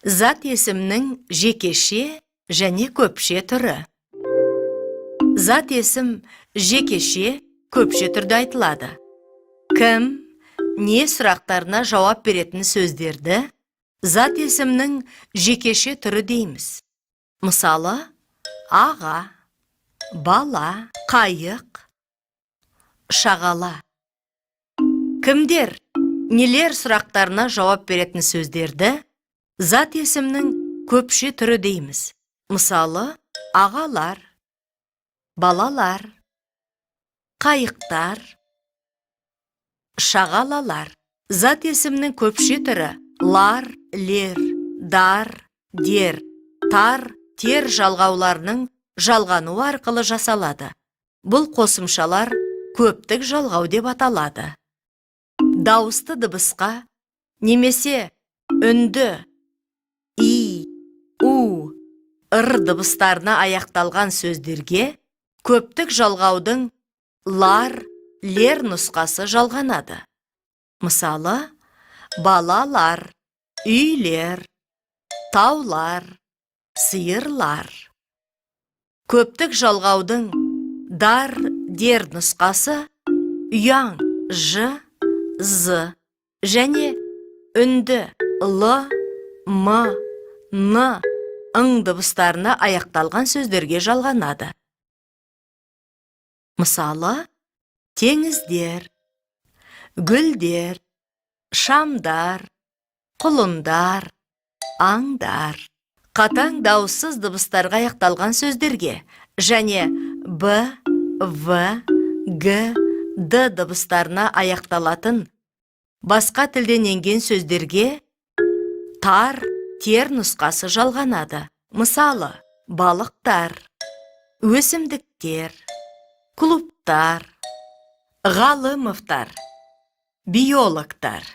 Зат есімнің жекеше және көпше түрі. Зат есім жекеше, көпше түрде айтылады. Кім, не сұрақтарына жауап беретін сөздерді зат есімнің жекеше түрі дейміз. Мысалы, аға, бала, қайық, шағала. Кімдер, нелер сұрақтарына жауап беретін сөздерді зат есімнің көпше түрі дейміз. Мысалы, ағалар, балалар, қайықтар, шағалалар. Зат есімнің көпше түрі лар, лер, дар, дер, тар, тер жалғауларының жалғану арқылы жасалады. Бұл қосымшалар көптік жалғау деп аталады. Дауысты дыбысқа немесе үнді и, у, ыр дыбыстарына аяқталған сөздерге көптік жалғаудың лар, лер нұсқасы жалғанады. Мысалы, балалар, үйлер, таулар, сиырлар. Көптік жалғаудың дар, дер нұсқасы ұяң, ж, з және үнді л, м, н, ың дыбыстарына аяқталған сөздерге жалғанады. Мысалы, теңіздер, гүлдер, шамдар, құлындар, аңдар. Қатаң дауыссыз дыбыстарға аяқталған сөздерге және б, в, г, д дыбыстарына аяқталатын басқа тілден енген сөздерге тар, тер нұсқасы жалғанады. Мысалы, балықтар, өсімдіктер, клубтар, ғалымовтар, биологтар.